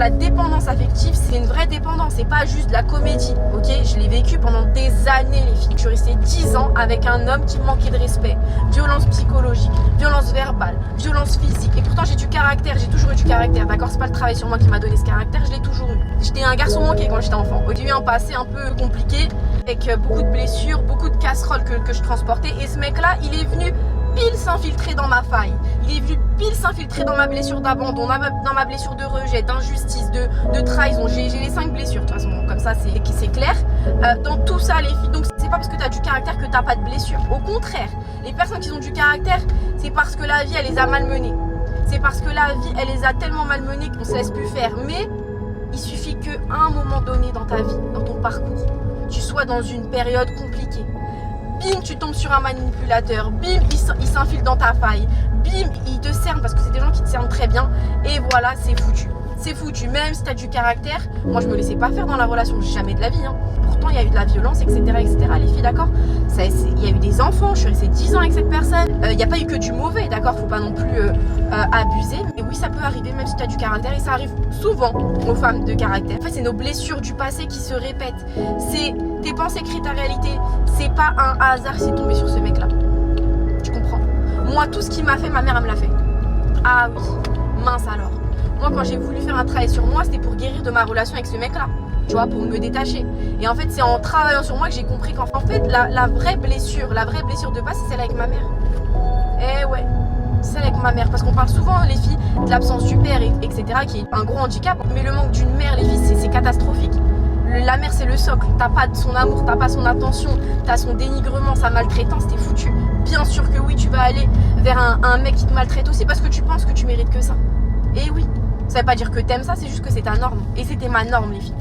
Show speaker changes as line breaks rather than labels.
la dépendance affective, c'est une vraie dépendance, c'est pas juste de la comédie, ok? Je l'ai vécu pendant des années, les filles. Je suis restée 10 ans avec un homme qui me manquait de respect, violence psychologique, violence verbale, violence physique. Et pourtant, j'ai du caractère, j'ai toujours eu du caractère, d'accord? C'est pas le travail sur moi qui m'a donné ce caractère, je l'ai toujours eu. J'étais un garçon manqué quand j'étais enfant. J'ai eu un passé un peu compliqué, avec beaucoup de blessures, beaucoup de casseroles que je transportais. Et ce mec-là, il est venu pile s'infiltrer dans ma faille. Il est venu pile s'infiltrer dans ma blessure d'abandon, dans ma blessure de rejet, d'injustice, de trahison. J'ai les 5 blessures, de toute façon, comme ça c'est clair. Dans tout ça, les filles, donc c'est pas parce que tu as du caractère que tu n'as pas de blessure. Au contraire, les personnes qui ont du caractère, c'est parce que la vie, elle les a malmenées. C'est parce que la vie, elle les a tellement malmenées qu'on ne se laisse plus faire. Mais il suffit qu'à un moment donné dans ta vie, dans ton parcours, tu sois dans une période compliquée. Bim, tu tombes sur un manipulateur. Bim, il s'infile dans ta faille. Bim, il te cerne parce que c'est des gens qui te cernent très bien. Et voilà, c'est foutu. C'est foutu. Même si tu as du caractère, moi je me laissais pas faire dans la relation, jamais de la vie. Pourtant, il y a eu de la violence, etc. Les filles, d'accord? Il y a eu des enfants, je suis restée 10 ans avec cette personne. Il n'y a pas eu que du mauvais, d'accord? Faut pas non plus abuser. Mais oui, ça peut arriver, même si tu as du caractère. Et ça arrive souvent aux femmes de caractère. En fait, c'est nos blessures du passé qui se répètent. C'est tes pensées créent ta réalité. C'est pas un hasard si c'est tombé sur ce mec-là. Tu comprends? Moi, tout ce qu'il m'a fait, ma mère, elle me l'a fait. Ah oui, mince alors. Moi, quand j'ai voulu faire un travail sur moi, c'était pour guérir de ma relation avec ce mec-là. Tu vois, pour me détacher. Et en fait, c'est en travaillant sur moi que j'ai compris qu'en fait, la vraie blessure de base, c'est celle avec ma mère. Eh ouais, celle avec ma mère. Parce qu'on parle souvent, les filles, de l'absence du père, etc., qui est un gros handicap. Mais le manque d'une mère, les filles, c'est catastrophique. La mère, c'est le socle. T'as pas son amour, t'as pas son attention, t'as son dénigrement, sa maltraitance, t'es foutu. Bien sûr que oui, tu vas aller vers un mec qui te maltraite aussi parce que tu penses que tu mérites que ça. Et oui, ça veut pas dire que t'aimes ça, c'est juste que c'est ta norme. Et c'était ma norme, les filles.